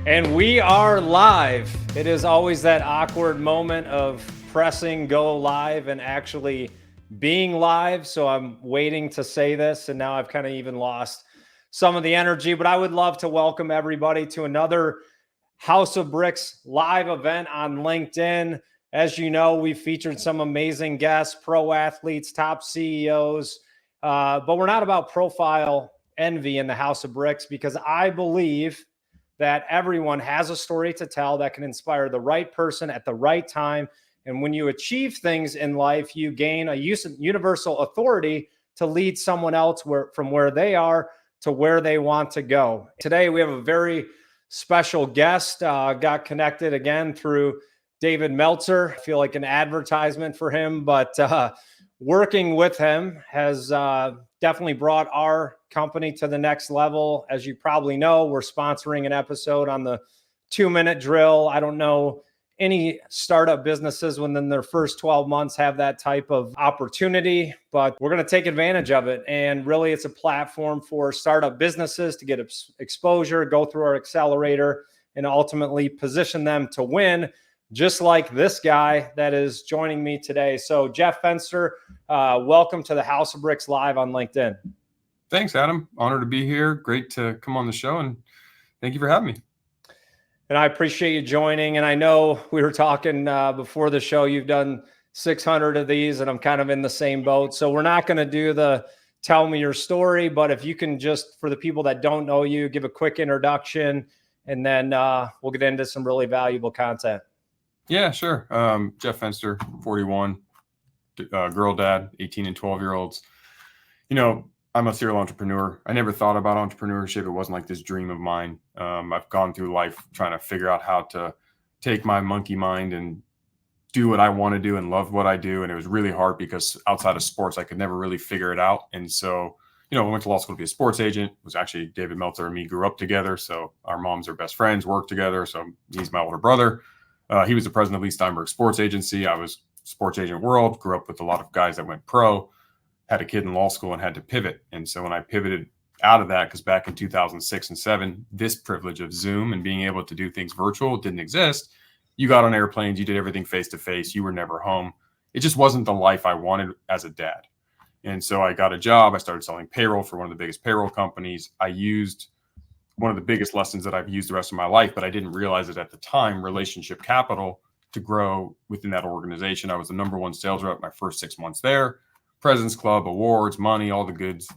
And we are live. It is always that awkward moment of pressing go live and actually being live. So I'm waiting to say this, and now I've kind of even lost some of the energy. But I would love to welcome everybody to another House of Bricks live event on LinkedIn. As you know, we've featured some amazing guests, pro athletes, top CEOs, but we're not about profile envy in the House of Bricks, because I believe that everyone has a story to tell that can inspire the right person at the right time. And when you achieve things in life, you gain a universal authority to lead someone else from where they are to where they want to go. Today, we have a very special guest. Got connected again through David Meltzer. I feel like an advertisement for him, but working with him has definitely brought our company to the next level. As you probably know, we're sponsoring an episode on the 2-minute drill. I don't know any startup businesses within their first 12 months have that type of opportunity, but we're going to take advantage of it. And really, it's a platform for startup businesses to get exposure, go through our accelerator, and ultimately position them to win, just like this guy that is joining me today. So Jeff Fenster, welcome to the House of Bricks live on LinkedIn. Thanks, Adam. Honored to be here. Great to come on the show, and thank you for having me. And I appreciate you joining. And I know we were talking before the show, you've done 600 of these, and I'm kind of in the same boat. So we're not going to do the tell me your story, but if you can just, for the people that don't know you, give a quick introduction, and then we'll get into some really valuable content. Yeah, sure. Jeff Fenster, 41, girl dad, 18 and 12-year-olds. You know, I'm a serial entrepreneur. I never thought about entrepreneurship. It wasn't like this dream of mine. I've gone through life trying to figure out how to take my monkey mind and do what I want to do and love what I do. And it was really hard because outside of sports, I could never really figure it out. And so, I went to law school to be a sports agent. It was actually David Meltzer and me grew up together. So our moms are best friends, work together. So he's my older brother. He was the president of Lee Steinberg Sports Agency. I was sports agent world, grew up with a lot of guys that went pro, had a kid in law school and had to pivot. And so when I pivoted out of that, because back in 2006 and 2007, this privilege of Zoom and being able to do things virtual didn't exist. You got on airplanes, you did everything face to face, you were never home. It just wasn't the life I wanted as a dad. And so I got a job. I started selling payroll for one of the biggest payroll companies. I used one of the biggest lessons that I've used the rest of my life, but I didn't realize it at the time, relationship capital, to grow within that organization. I was the number one sales rep my first 6 months there. President's Club, awards, money, all the goods.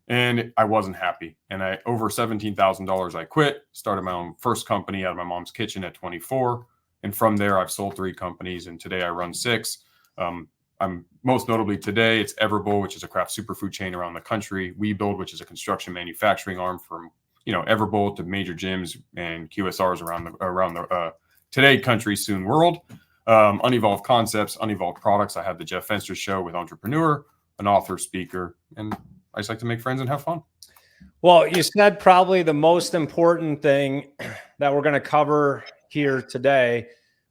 And I wasn't happy. And over $17,000, I quit, started my own first company out of my mom's kitchen at 24. And from there, I've sold 3 companies. And today I run 6. I'm most notably today, it's Everbowl, which is a craft superfood chain around the country. We Build, which is a construction manufacturing arm from, Everbowl to major gyms and QSRs around the today country, soon world. Unevolved concepts, unevolved products. I have the Jeff Fenster Show with Entrepreneur, an author, speaker, and I just like to make friends and have fun. Well, you said probably the most important thing that we're going to cover here today,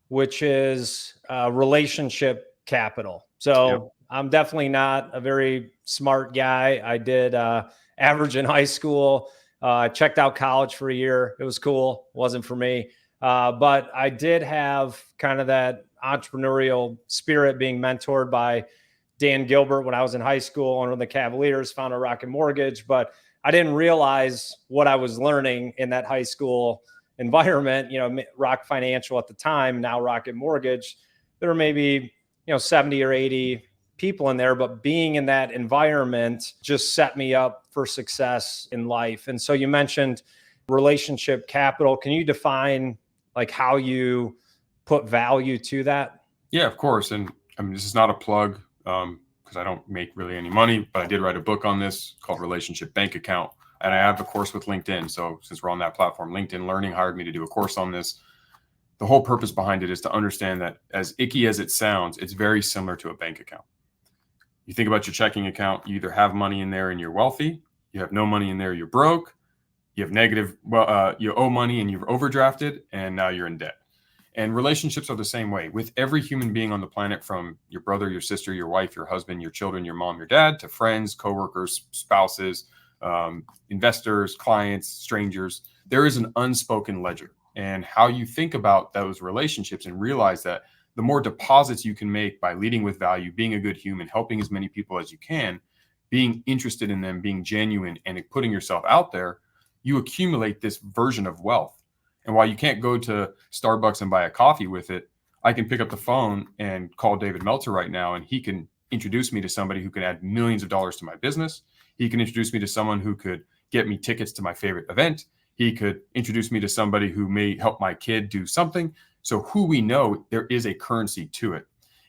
which is relationship capital. So yep. I'm definitely not a very smart guy. I did average in high school. Checked out college for a year. It was cool. Wasn't for me. But I did have kind of that entrepreneurial spirit, being mentored by Dan Gilbert when I was in high school, owner of the Cavaliers, founder of Rocket Mortgage. But I didn't realize what I was learning in that high school environment. Rock Financial at the time, now Rocket Mortgage, there were maybe 70 or 80 people in there, but being in that environment just set me up for success in life. And so you mentioned relationship capital. Can you define like how you put value to that? Yeah, of course. And I mean, this is not a plug because I don't make really any money, but I did write a book on this called Relationship Bank Account. And I have a course with LinkedIn. So since we're on that platform, LinkedIn Learning hired me to do a course on this. The whole purpose behind it is to understand that, as icky as it sounds, it's very similar to a bank account. You think about your checking account, you either have money in there and you're wealthy, you have no money in there, you're broke, you have negative, you owe money and you've overdrafted, and now you're in debt. And relationships are the same way with every human being on the planet, from your brother, your sister, your wife, your husband, your children, your mom, your dad, to friends, coworkers, spouses, investors, clients, strangers. There is an unspoken ledger. and how you think about those relationships, and realize that the more deposits you can make by leading with value, being a good human, helping as many people as you can, being interested in them, being genuine, and putting yourself out there, you accumulate this version of wealth. And while you can't go to Starbucks and buy a coffee with it, I can pick up the phone and call David Meltzer right now, and he can introduce me to somebody who can add millions of dollars to my business. He can introduce me to someone who could get me tickets to my favorite event. He could introduce me to somebody who may help my kid do something. So who we know, there is a currency to it.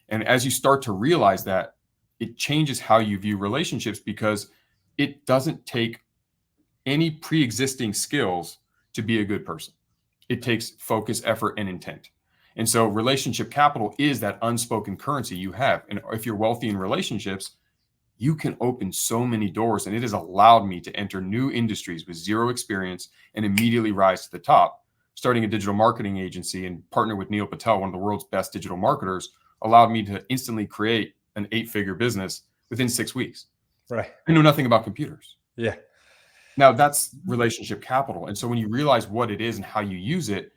And as you start to realize that, it changes how you view relationships, because it doesn't take any pre-existing skills to be a good person. It takes focus, effort, and intent. And so relationship capital is that unspoken currency you have. And if you're wealthy in relationships, you can open so many doors. And it has allowed me to enter new industries with zero experience and immediately rise to the top. Starting a digital marketing agency and partner with Neil Patel, one of the world's best digital marketers, allowed me to instantly create an 8-figure business within 6 weeks. Right. I knew nothing about computers. Yeah. Now that's relationship capital. And so when you realize what it is and how you use it,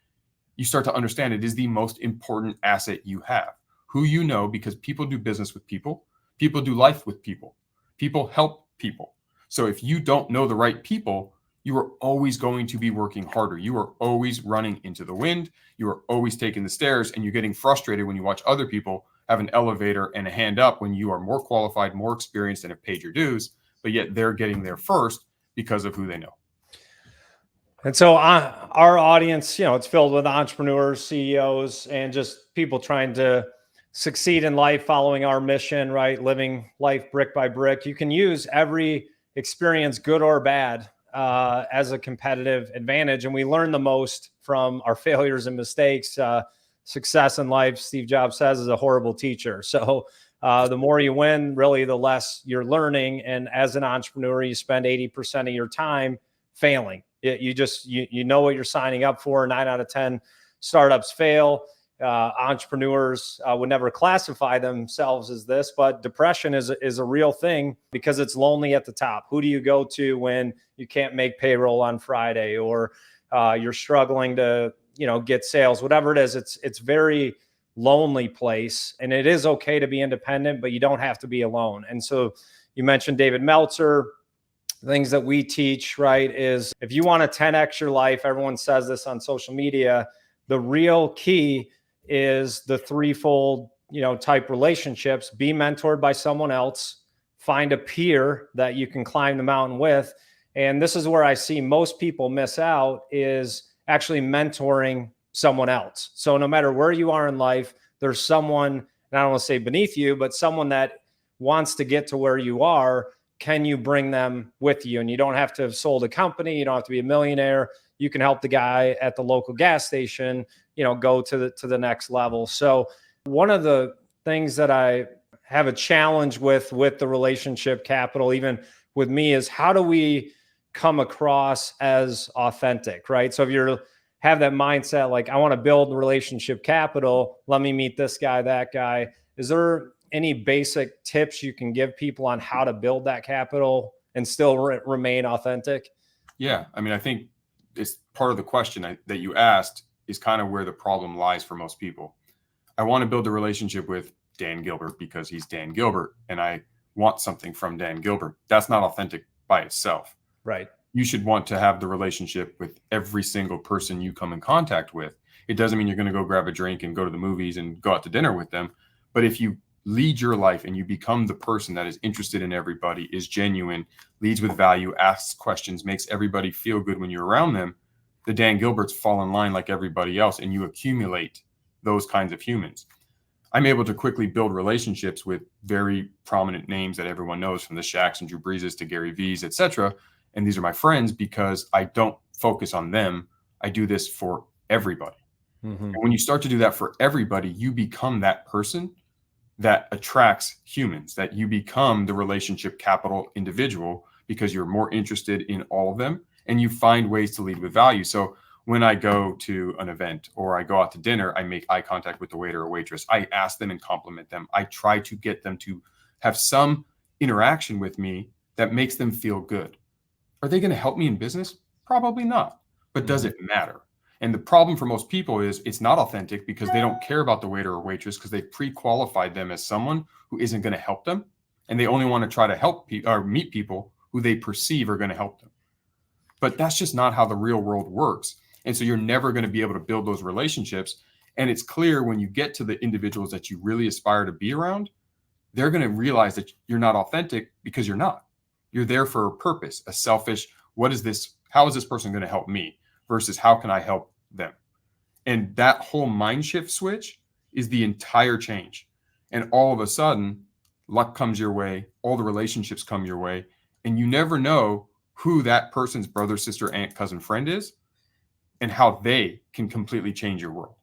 you start to understand it is the most important asset you have. Who you know, because people do business with people. People do life with people. People help people. So if you don't know the right people, you are always going to be working harder. You are always running into the wind. You are always taking the stairs, and you're getting frustrated when you watch other people have an elevator and a hand up when you are more qualified, more experienced, and have paid your dues, but yet they're getting there first because of who they know. And so our audience, it's filled with entrepreneurs, CEOs, and just people trying to succeed in life, following our mission, right? Living life brick by brick. You can use every experience, good or bad, as a competitive advantage. And we learn the most from our failures and mistakes. Success in life, Steve Jobs says, is a horrible teacher. So the more you win, really, the less you're learning. And as an entrepreneur, you spend 80% of your time failing. You know what you're signing up for. 9 out of 10 startups fail. Entrepreneurs would never classify themselves as this, but depression is a real thing because it's lonely at the top. Who do you go to when you can't make payroll on Friday, or you're struggling to get sales? Whatever it is, it's very lonely place, and it is okay to be independent, but you don't have to be alone. And so you mentioned David Meltzer. Things that we teach, right, is if you want to 10x your life, everyone says this on social media, the real key is the threefold, type relationships. Be mentored by someone else, find a peer that you can climb the mountain with. And this is where I see most people miss out, is actually mentoring someone else. So no matter where you are in life, there's someone, and I don't want to say beneath you, but someone that wants to get to where you are. Can you bring them with you? And you don't have to have sold a company. You don't have to be a millionaire. You can help the guy at the local gas station, go to the next level. So one of the things that I have a challenge with the relationship capital, even with me, is how do we come across as authentic, right? So if you have that mindset, like, I want to build relationship capital, let me meet this guy, that guy. Is there any basic tips you can give people on how to build that capital and still remain authentic? Yeah. I mean, I think it's part of the question that you asked is kind of where the problem lies for most people. I want to build a relationship with Dan Gilbert because he's Dan Gilbert, and I want something from Dan Gilbert. That's not authentic by itself. Right. You should want to have the relationship with every single person you come in contact with. It doesn't mean you're going to go grab a drink and go to the movies and go out to dinner with them. But if you lead your life and you become the person that is interested in everybody, is genuine, leads with value, asks questions, makes everybody feel good when you're around them, the Dan Gilberts fall in line like everybody else, and you accumulate those kinds of humans. I'm able to quickly build relationships with very prominent names that everyone knows, from the Shaqs and Drew Breeses to Gary V's, etc. And these are my friends because I don't focus on them. I do this for everybody. Mm-hmm. And when you start to do that for everybody, you become that person that attracts humans, that you become the relationship capital individual because you're more interested in all of them and you find ways to lead with value. So when I go to an event or I go out to dinner, I make eye contact with the waiter or waitress. I ask them and compliment them. I try to get them to have some interaction with me that makes them feel good. Are they going to help me in business? Probably not. But does it matter? And the problem for most people is it's not authentic because they don't care about the waiter or waitress because they pre-qualified them as someone who isn't going to help them. And they only want to try to help or meet people who they perceive are going to help them. But that's just not how the real world works. And so you're never going to be able to build those relationships. And it's clear when you get to the individuals that you really aspire to be around, they're going to realize that you're not authentic because you're not. You're there for a purpose, a selfish, how is this person going to help me versus how can I help them? And that whole mind shift switch is the entire change. And all of a sudden, luck comes your way, all the relationships come your way, and you never know who that person's brother, sister, aunt, cousin, friend is and how they can completely change your world.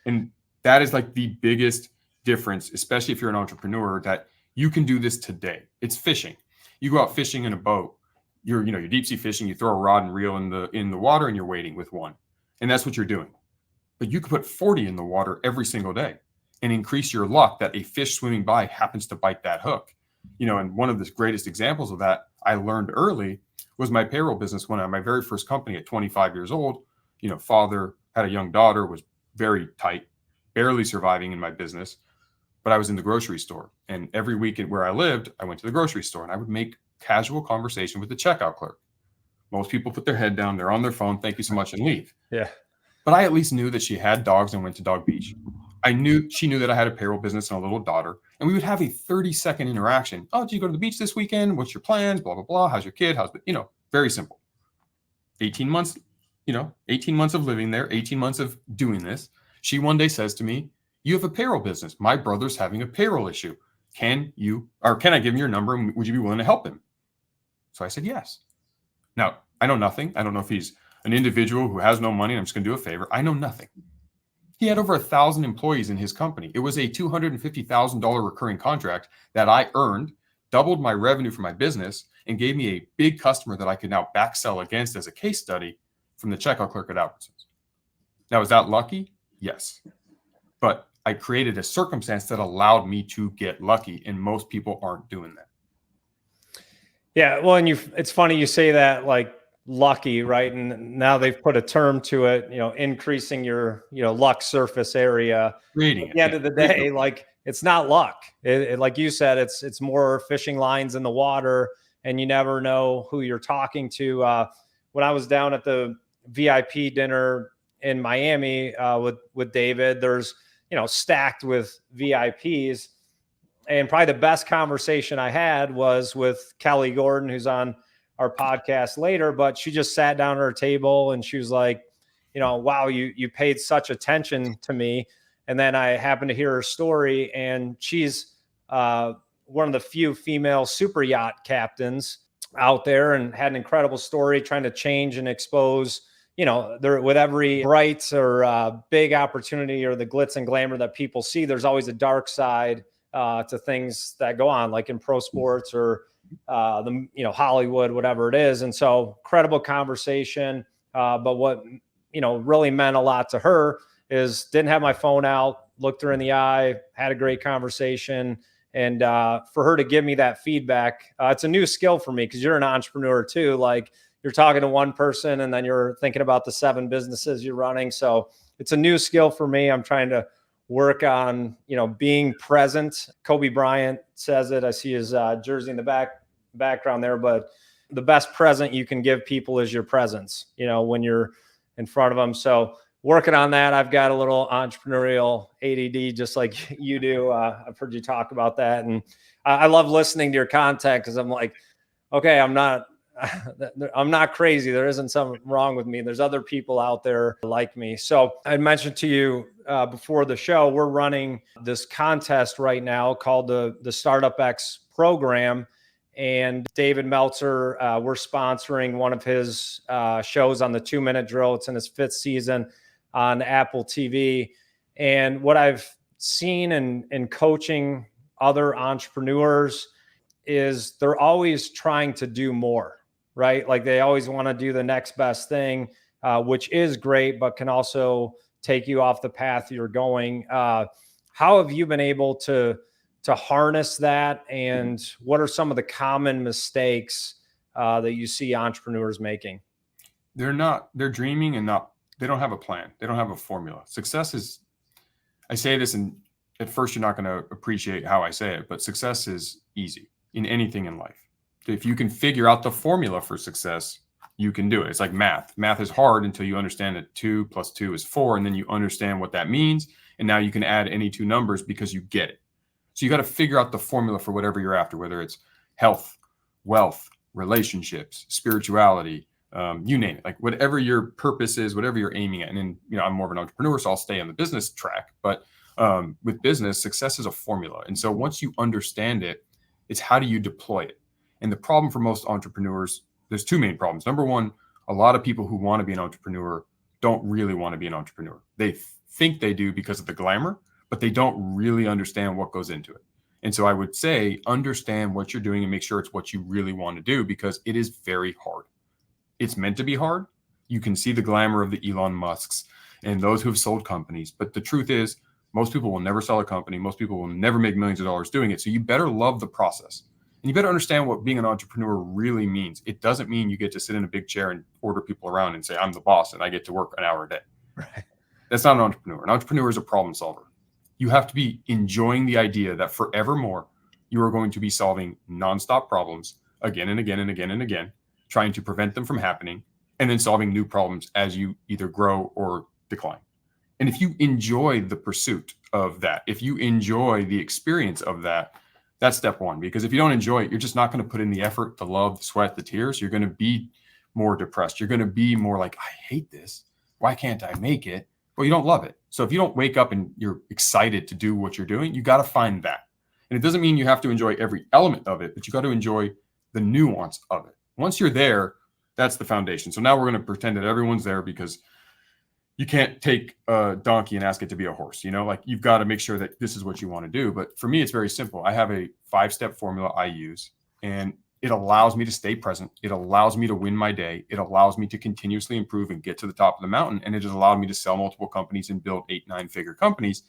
And that is like the biggest difference, especially if you're an entrepreneur, that you can do this today. It's fishing. You go out fishing in a boat, you're deep sea fishing, you throw a rod and reel in the water and you're waiting with one. And that's what you're doing. But you could put 40 in the water every single day and increase your luck that a fish swimming by happens to bite that hook. And one of the greatest examples of that I learned early was my payroll business when I had my very first company at 25 years old. Father, had a young daughter, was very tight, barely surviving in my business, but I was in the grocery store. And every weekend where I lived, I went to the grocery store and I would make casual conversation with the checkout clerk. Most people put their head down, they're on their phone, thank you so much, and leave. Yeah. But I at least knew that she had dogs and went to Dog Beach. She knew that I had a payroll business and a little daughter, and we would have a 30-second interaction. Oh, did you go to the beach this weekend? What's your plans? Blah, blah, blah. How's your kid? Very simple. 18 months, 18 months of living there, 18 months of doing this. She one day says to me, you have a payroll business. My brother's having a payroll issue. Can I give him your number and would you be willing to help him? So I said, yes. Now, I know nothing. I don't know if he's an individual who has no money and I'm just going to do a favor. I know nothing. He had over 1,000 employees in his company. It was a $250,000 recurring contract that I earned, doubled my revenue for my business, and gave me a big customer that I could now backsell against as a case study from the checkout clerk at Albertsons. Now, is that lucky? Yes. But I created a circumstance that allowed me to get lucky, and most people aren't doing that. Yeah, well, and it's funny you say that, like, lucky, right? And now they've put a term to it, increasing your, luck surface area. Creating At the end of the day, like, it's not luck. Like you said, it's more fishing lines in the water, and you never know who you're talking to. When I was down at the VIP dinner in Miami with David, there's, stacked with VIPs. And probably the best conversation I had was with Kelly Gordon, who's on our podcast later, but she just sat down at her table and she was like, wow, you paid such attention to me. And then I happened to hear her story, and she's one of the few female super yacht captains out there and had an incredible story trying to change and expose, there with every bright or big opportunity or the glitz and glamour that people see, there's always a dark side to things that go on, like in pro sports or Hollywood, whatever it is. And so incredible conversation. But what, really meant a lot to her is didn't have my phone out, looked her in the eye, had a great conversation. And for her to give me that feedback, it's a new skill for me because you're an entrepreneur too. Like, you're talking to one person and then you're thinking about the 7 businesses you're running. So it's a new skill for me. I'm trying to work on, being present. Kobe Bryant says it. I see his jersey in the background there, but the best present you can give people is your presence, when you're in front of them. So working on that. I've got a little entrepreneurial ADD, just like you do. I've heard you talk about that. And I love listening to your content because I'm like, okay, I'm not crazy. There isn't something wrong with me. There's other people out there like me. So I mentioned to you before the show, we're running this contest right now called the Startup X program. And David Meltzer, we're sponsoring one of his shows on the 2-minute drill. It's in his 5th season on Apple TV. And what I've seen in coaching other entrepreneurs is they're always trying to do more. Right? Like, they always want to do the next best thing, which is great, but can also take you off the path you're going. How have you been able to harness that? And what are some of the common mistakes that you see entrepreneurs making? They're dreaming and not they don't have a plan. They don't have a formula. Success is, I say this, and at first you're not going to appreciate how I say it, but success is easy in anything in life. If you can figure out the formula for success, you can do it. It's like math. Math is hard until you understand that 2 + 2 is 4, and then you understand what that means. And now you can add any two numbers because you get it. So you got to figure out the formula for whatever you're after, whether it's health, wealth, relationships, spirituality, you name it, like whatever your purpose is, whatever you're aiming at. And then, I'm more of an entrepreneur, so I'll stay on the business track. But with business, success is a formula. And so once you understand it, it's how do you deploy it? And the problem for most entrepreneurs, there's two main problems. Number one, a lot of people who want to be an entrepreneur don't really want to be an entrepreneur. They think they do because of the glamour, but they don't really understand what goes into it. And so I would say, understand what you're doing and make sure it's what you really want to do, because it is very hard. It's meant to be hard. You can see the glamour of the Elon Musks and those who have sold companies. But the truth is, most people will never sell a company. Most people will never make millions of dollars doing it. So you better love the process. And you better understand what being an entrepreneur really means. It doesn't mean you get to sit in a big chair and order people around and say, I'm the boss and I get to work an hour a day. Right. That's not an entrepreneur. An entrepreneur is a problem solver. You have to be enjoying the idea that forevermore, you are going to be solving nonstop problems again and again and again and again, trying to prevent them from happening, and then solving new problems as you either grow or decline. And if you enjoy the pursuit of that, if you enjoy the experience of that, that's step one. Because if you don't enjoy it, you're just not going to put in the effort, the love, the sweat, the tears. You're going to be more depressed. You're going to be more like, I hate this. Why can't I make it? Well, you don't love it. So if you don't wake up and you're excited to do what you're doing, you got to find that. And it doesn't mean you have to enjoy every element of it, but you got to enjoy the nuance of it. Once you're there, that's the foundation. So now we're going to pretend that everyone's there, because you can't take a donkey and ask it to be a horse. Like, you've got to make sure that this is what you want to do. But for me, it's very simple. I have a 5-step formula I use, and it allows me to stay present. It allows me to win my day. It allows me to continuously improve and get to the top of the mountain. And it has allowed me to sell multiple companies and build 8-9 figure companies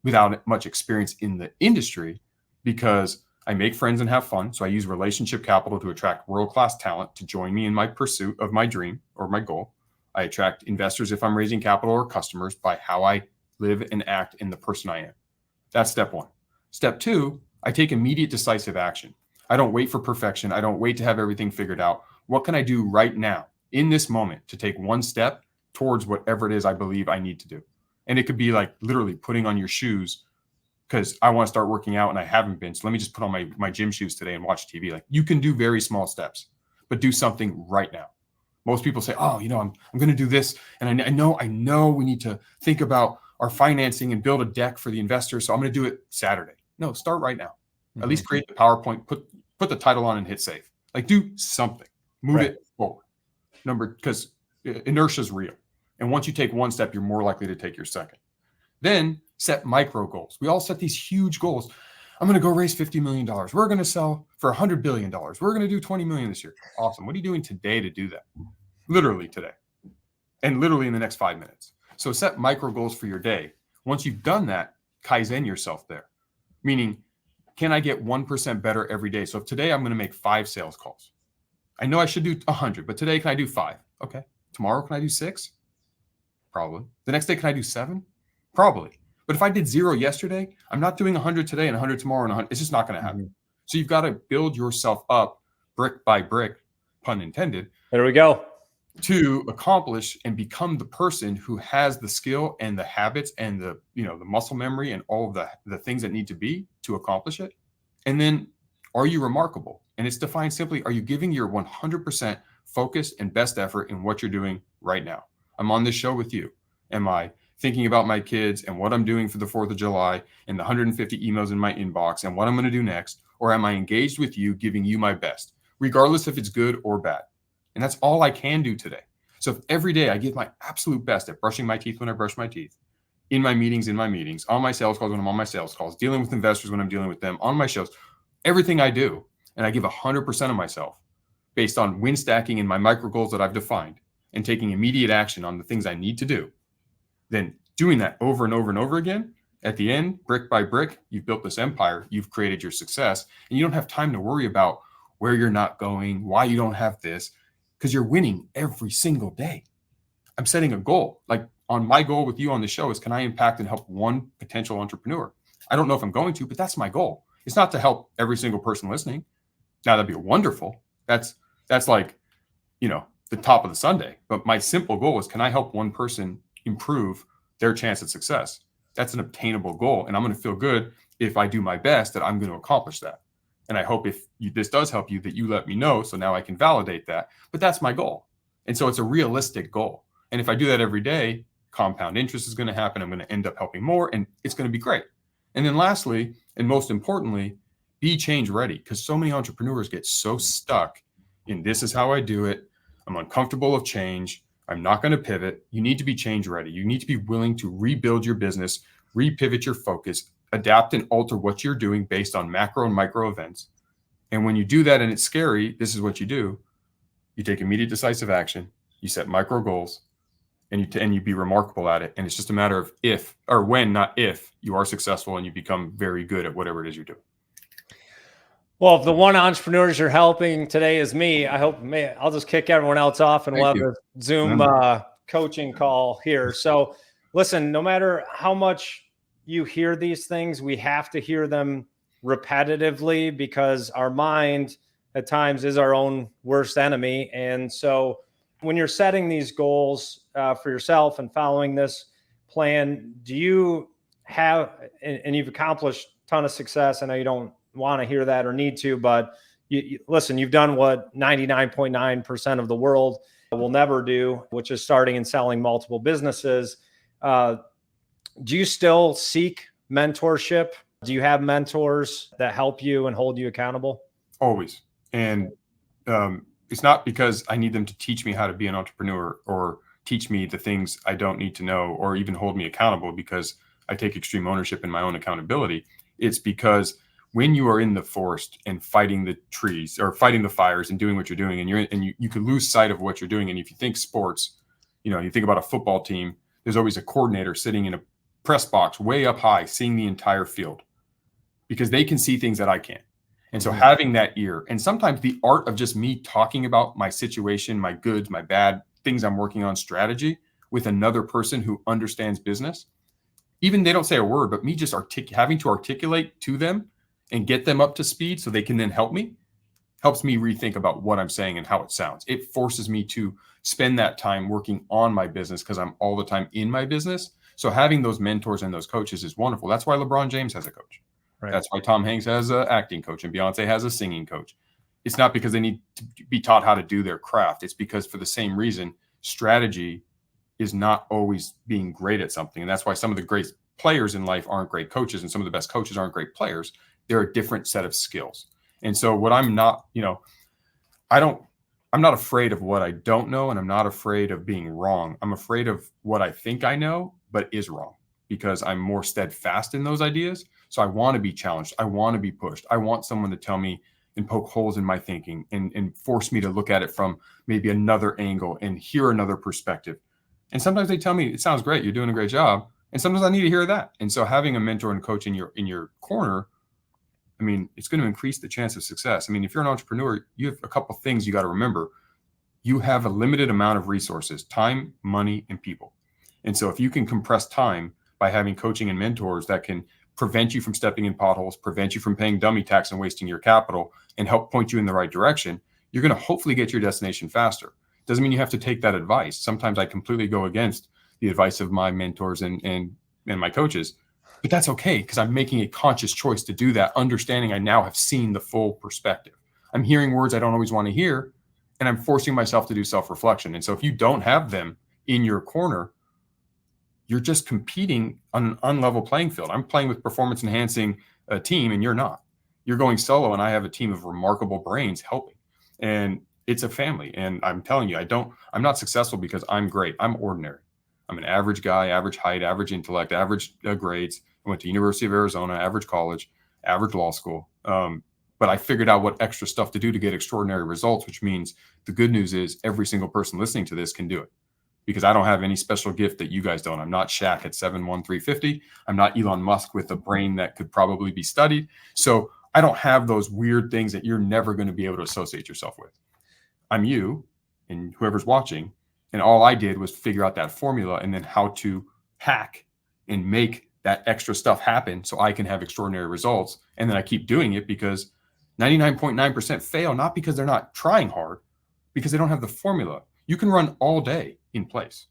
without much experience in the industry, because I make friends and have fun. So I use relationship capital to attract world-class talent to join me in my pursuit of my dream or my goal. I attract investors if I'm raising capital, or customers by how I live and act and the person I am. That's step one. Step two, I take immediate decisive action. I don't wait for perfection. I don't wait to have everything figured out. What can I do right now in this moment to take one step towards whatever it is I believe I need to do? And it could be like literally putting on your shoes because I want to start working out and I haven't been. So let me just put on my gym shoes today and watch TV. Like, you can do very small steps, but do something right now. Most people say, oh, I'm going to do this. And I know we need to think about our financing and build a deck for the investors. So I'm going to do it Saturday. No, start right now. Mm-hmm. At least create the PowerPoint, put the title on and hit save. Like, do something, move it forward. Because inertia is real. And once you take one step, you're more likely to take your second. Then set micro goals. We all set these huge goals. I'm going to go raise $50 million. We're going to sell for $100 billion. We're going to do 20 million this year. Awesome. What are you doing today to do that? Literally today. And literally in the next 5 minutes. So set micro goals for your day. Once you've done that, Kaizen yourself there. Meaning, can I get 1% better every day? So if today I'm going to make 5 sales calls. I know I should do 100, but today can I do 5? Okay. Tomorrow, can I do 6? Probably. The next day, can I do 7? Probably. But if I did 0 yesterday, I'm not doing 100 today and 100 tomorrow and 100. It's just not going to happen. Mm-hmm. So you've got to build yourself up brick by brick, pun intended. There we go. To accomplish and become the person who has the skill and the habits and the muscle memory and all of the things that need to be to accomplish it. And then, are you remarkable? And it's defined simply, are you giving your 100% focus and best effort in what you're doing right now? I'm on this show with you. Am I thinking about my kids and what I'm doing for the 4th of July and the 150 emails in my inbox and what I'm going to do next? Or am I engaged with you, giving you my best, regardless if it's good or bad? And that's all I can do today. So if every day I give my absolute best at brushing my teeth when I brush my teeth, in my meetings, on my sales calls when I'm on my sales calls, dealing with investors when I'm dealing with them, on my shows, everything I do, and I give 100% of myself based on win stacking and my micro goals that I've defined and taking immediate action on the things I need to do, then doing that over and over and over again, at the end, brick by brick, you've built this empire, you've created your success, and you don't have time to worry about where you're not going, why you don't have this, because you're winning every single day. I'm setting a goal. Like on my goal with you on the show is, can I impact and help one potential entrepreneur? I don't know if I'm going to, but that's my goal. It's not to help every single person listening. Now that'd be wonderful. That's like, the top of the Sunday. But my simple goal is, can I help one person improve their chance at success? That's an obtainable goal. And I'm going to feel good if I do my best that I'm going to accomplish that. And I hope if this does help you, that you let me know so now I can validate that. But that's my goal. And so it's a realistic goal. And if I do that every day, compound interest is going to happen. I'm going to end up helping more, and it's going to be great. And then lastly, and most importantly, be change ready, because so many entrepreneurs get so stuck in, this is how I do it. I'm uncomfortable of change. I'm not going to pivot. You need to be change ready. You need to be willing to rebuild your business, repivot your focus, adapt and alter what you're doing based on macro and micro events. And when you do that and it's scary, this is what you do. You take immediate decisive action. You set micro goals, and you be remarkable at it. And it's just a matter of if, or when, not if, you are successful and you become very good at whatever it is you're doing. Well, if the one entrepreneurs you're helping today is me, I hope I'll just kick everyone else off and we'll have a Zoom coaching call here. So listen, no matter how much you hear these things, we have to hear them repetitively, because our mind at times is our own worst enemy. And so when you're setting these goals for yourself and following this plan, do you have, and you've accomplished a ton of success. I know you don't want to hear that or need to, but listen, you've done what 99.9% of the world will never do, which is starting and selling multiple businesses. Do you still seek mentorship? Do you have mentors that help you and hold you accountable? Always. And it's not because I need them to teach me how to be an entrepreneur or teach me the things I don't need to know or even hold me accountable, because I take extreme ownership in my own accountability. It's because when you are in the forest and fighting the trees or fighting the fires and doing what you're doing, and you can lose sight of what you're doing. And if you think sports, you think about a football team, there's always a coordinator sitting in a press box way up high, seeing the entire field, because they can see things that I can't. And so having that ear, and sometimes the art of just me talking about my situation, my goods, my bad things I'm working on, strategy, with another person who understands business, even they don't say a word, but me just having to articulate to them and get them up to speed so they can then help me, helps me rethink about what I'm saying and how it sounds. It forces me to spend that time working on my business because I'm all the time in my business. So having those mentors and those coaches is wonderful. That's why LeBron James has a coach. Right. That's why Tom Hanks has an acting coach and Beyonce has a singing coach. It's not because they need to be taught how to do their craft. It's because, for the same reason, strategy is not always being great at something. And that's why some of the great players in life aren't great coaches, and some of the best coaches aren't great players. They're a different set of skills. And so what I'm not, I'm not afraid of what I don't know, and I'm not afraid of being wrong. I'm afraid of what I think I know, but is wrong, because I'm more steadfast in those ideas. So I want to be challenged. I want to be pushed. I want someone to tell me and poke holes in my thinking and force me to look at it from maybe another angle and hear another perspective. And sometimes they tell me, it sounds great, you're doing a great job. And sometimes I need to hear that. And so having a mentor and coach in your corner, I mean, it's going to increase the chance of success. I mean, if you're an entrepreneur, you have a couple things you got to remember. You have a limited amount of resources: time, money, and people. And so if you can compress time by having coaching and mentors that can prevent you from stepping in potholes, prevent you from paying dummy tax and wasting your capital, and help point you in the right direction, you're going to hopefully get your destination faster. Doesn't mean you have to take that advice. Sometimes I completely go against the advice of my mentors and my coaches. But that's okay, because I'm making a conscious choice to do that, understanding I now have seen the full perspective. I'm hearing words I don't always want to hear, and I'm forcing myself to do self-reflection. And so if you don't have them in your corner, you're just competing on an unlevel playing field. I'm playing with performance-enhancing team, and you're not. You're going solo, and I have a team of remarkable brains helping. And it's a family. And I'm telling you, I'm not successful because I'm great. I'm ordinary. I'm an average guy, average height, average intellect, average grades. I went to University of Arizona, average college, average law school. But I figured out what extra stuff to do to get extraordinary results, which means the good news is every single person listening to this can do it, because I don't have any special gift that you guys don't. I'm not Shaq at 7'1", 350. I'm not Elon Musk with a brain that could probably be studied. So I don't have those weird things that you're never going to be able to associate yourself with. I'm you and whoever's watching. And all I did was figure out that formula and then how to hack and make that extra stuff happen so I can have extraordinary results. And then I keep doing it because 99.9% fail, not because they're not trying hard, because they don't have the formula. You can run all day in place.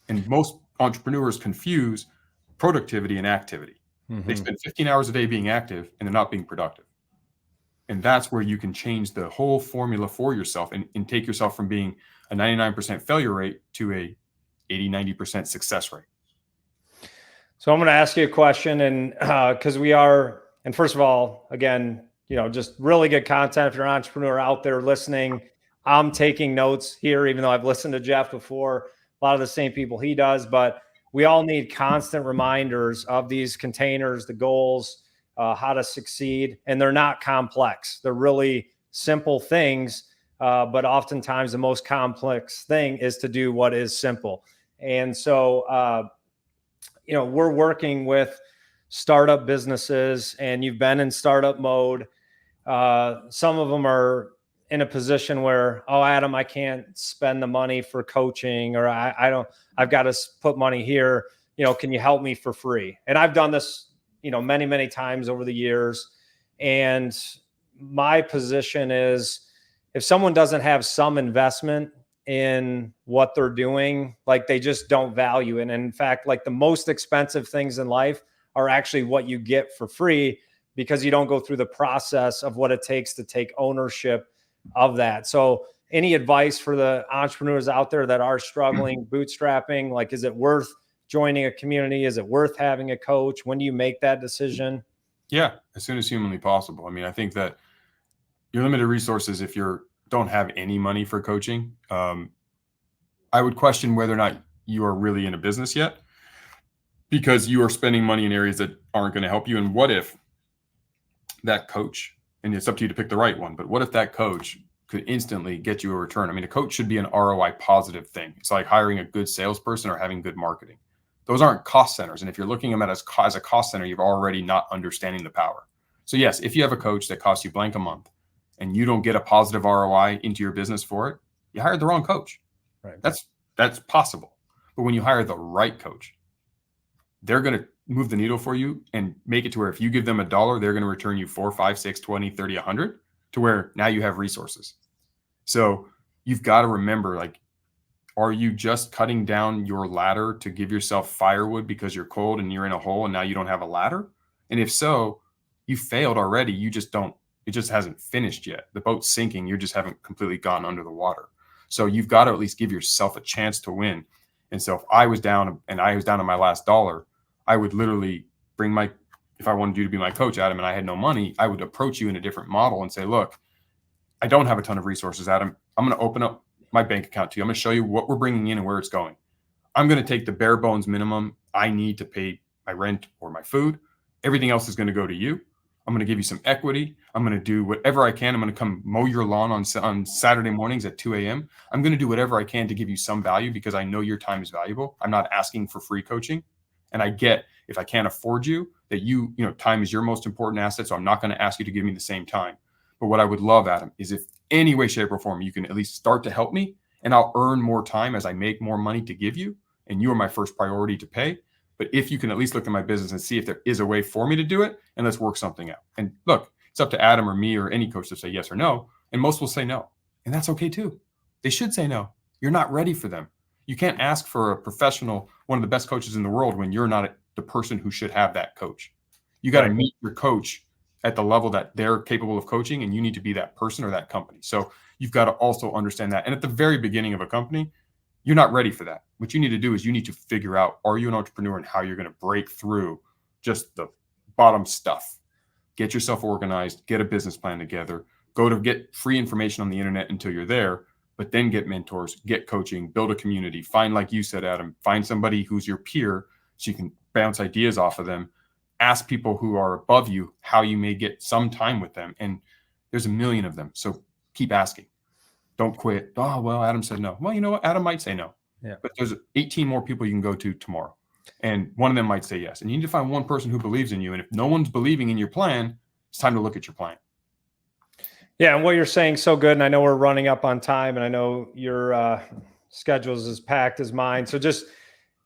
And most entrepreneurs confuse productivity and activity. They spend 15 hours a day being active and they're not being productive. And that's where you can change the whole formula for yourself and take yourself from being a 99% failure rate to a 80, 90% success rate. So I'm going to ask you a question, and because and first of all, again, just really good content. If you're an entrepreneur out there listening, I'm taking notes here, even though I've listened to Jeff before, a lot of the same people he does, but we all need constant reminders of these containers, the goals, how to succeed. And they're not complex. They're really simple things. But oftentimes the most complex thing is to do what is simple. And so, we're working with startup businesses, and you've been in startup mode. Some of them are in a position where, oh, Adam, I can't spend the money for coaching, or I've got to put money here. Can you help me for free? And I've done this, many, many times over the years. And my position is, if someone doesn't have some investment in what they're doing, like, they just don't value it. And in fact, like, the most expensive things in life are actually what you get for free, because you don't go through the process of what it takes to take ownership of that. So any advice for the entrepreneurs out there that are struggling, bootstrapping? Like, is it worth joining a community? Is it worth having a coach? When do you make that decision? Yeah, as soon as humanly possible. I mean, I think that your limited resources, if you don't have any money for coaching, I would question whether or not you are really in a business yet, because you are spending money in areas that aren't going to help you. And what if that coach, and it's up to you to pick the right one, but what if that coach could instantly get you a return? I mean, a coach should be an ROI positive thing. It's like hiring a good salesperson or having good marketing. Those aren't cost centers. And if you're looking at them as a cost center, you're already not understanding the power. So yes, if you have a coach that costs you blank a month and you don't get a positive ROI into your business for it, you hired the wrong coach. Right. That's possible. But when you hire the right coach, they're going to move the needle for you and make it to where if you give them $1, they're going to return you 4, 5, 6, 20, 30, 100, to where now you have resources. So you've got to remember, like, are you just cutting down your ladder to give yourself firewood because you're cold and you're in a hole and now you don't have a ladder? And if so, you failed already. You just don't, it just hasn't finished yet. The boat's sinking. You just haven't completely gone under the water. So you've got to at least give yourself a chance to win. And so if I was down on my last dollar, I would literally if I wanted you to be my coach, Adam, and I had no money, I would approach you in a different model and say, look, I don't have a ton of resources, Adam. I'm going to open up my bank account to you. I'm going to show you what we're bringing in and where it's going. I'm going to take the bare bones minimum I need to pay my rent or my food. Everything else is going to go to you. I'm going to give you some equity. I'm going to do whatever I can. I'm going to come mow your lawn on Saturday mornings at 2 a.m. I'm going to do whatever I can to give you some value, because I know your time is valuable. I'm not asking for free coaching. And I get, if I can't afford you, that time is your most important asset. So I'm not going to ask you to give me the same time. But what I would love, Adam, is if any way, shape, or form you can at least start to help me, and I'll earn more time as I make more money to give you. And you are my first priority to pay. But if you can at least look at my business and see if there is a way for me to do it, and let's work something out. And look, it's up to Adam or me or any coach to say yes or no. And most will say no. And that's okay too. They should say no. You're not ready for them. You can't ask for a professional, one of the best coaches in the world, when you're not the person who should have that coach. You got to meet your coach at the level that they're capable of coaching, and you need to be that person or that company. So you've got to also understand that. And at the very beginning of a company, you're not ready for that. What you need to do is you need to figure out, are you an entrepreneur, and how you're going to break through just the bottom stuff. Get yourself organized, get a business plan together, go to get free information on the internet until you're there, but then get mentors, get coaching, build a community, find, like you said, Adam, find somebody who's your peer so you can bounce ideas off of them. Ask people who are above you how you may get some time with them. And there's a million of them. So keep asking. Don't quit. Oh, well, Adam said no. Well, you know what? Adam might say no. Yeah. But there's 18 more people you can go to tomorrow. And one of them might say yes. And you need to find one person who believes in you. And if no one's believing in your plan, it's time to look at your plan. Yeah. And what you're saying is so good. And I know we're running up on time, and I know you're schedule's as packed as mine. So just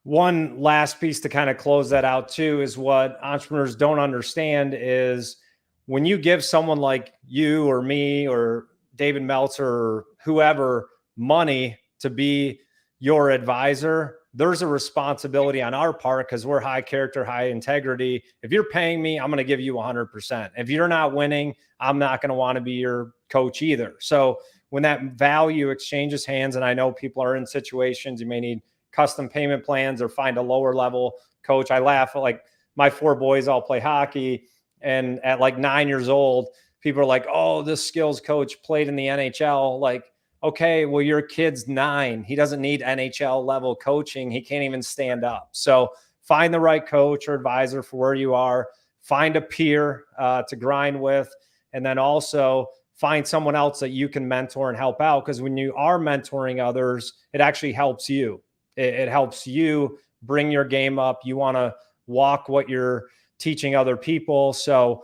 one last piece to kind of close that out too is what entrepreneurs don't understand is when you give someone like you or me or David Meltzer or whoever money to be your advisor, there's a responsibility on our part because we're high character, high integrity. If you're paying me, I'm going to give you 100%. If you're not winning, I'm not going to want to be your coach either. So when that value exchanges hands, and I know people are in situations, you may need custom payment plans or find a lower level coach. I laugh, like my 4 boys all play hockey. And at like 9 years old, people are like, oh, this skills coach played in the NHL. Like, okay, well, your kid's 9. He doesn't need NHL level coaching. He can't even stand up. So find the right coach or advisor for where you are. Find a peer to grind with. And then also find someone else that you can mentor and help out. Because when you are mentoring others, it actually helps you. It helps you bring your game up. You want to walk what you're teaching other people. So,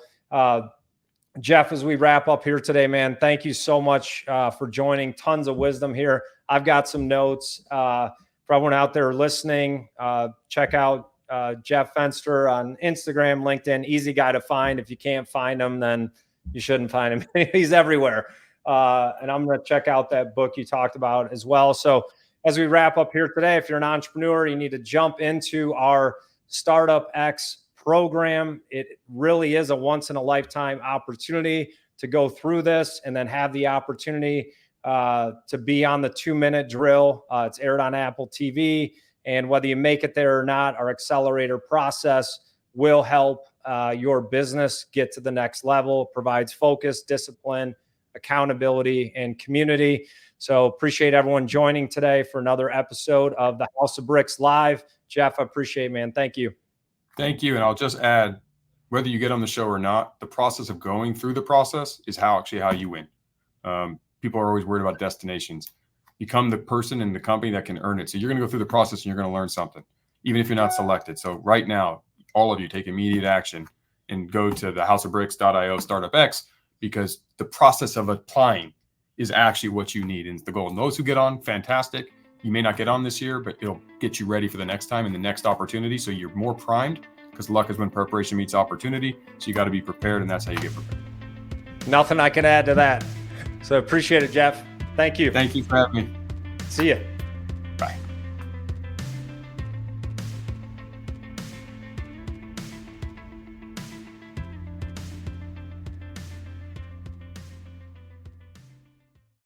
Jeff, as we wrap up here today, man, thank you so much for joining. Tons of wisdom here. I've got some notes for everyone out there listening. Check out Jeff Fenster on Instagram, LinkedIn. Easy guy to find. If you can't find him, then you shouldn't find him. He's everywhere. And I'm going to check out that book you talked about as well. So as we wrap up here today, if you're an entrepreneur, you need to jump into our Startup X program. It really is a once in a lifetime opportunity to go through this and then have the opportunity to be on the 2-minute drill. It's aired on Apple TV. And whether you make it there or not, our accelerator process will help your business get to the next level, provides focus, discipline, accountability, and community. So appreciate everyone joining today for another episode of the House of Bricks Live. Jeff, I appreciate it, man. Thank you. Thank you. And I'll just add, whether you get on the show or not, the process of going through the process is how you win. People are always worried about destinations. Become the person in the company that can earn it. So you're going to go through the process and you're going to learn something, even if you're not selected. So right now, all of you take immediate action and go to the houseofbricks.io Startup X, because the process of applying is actually what you need. And it's the goal. And those who get on, fantastic. You may not get on this year, but it'll get you ready for the next time and the next opportunity. So you're more primed, because luck is when preparation meets opportunity. So you got to be prepared, and that's how you get prepared. Nothing I can add to that. So appreciate it, Jeff. Thank you. Thank you for having me. See you.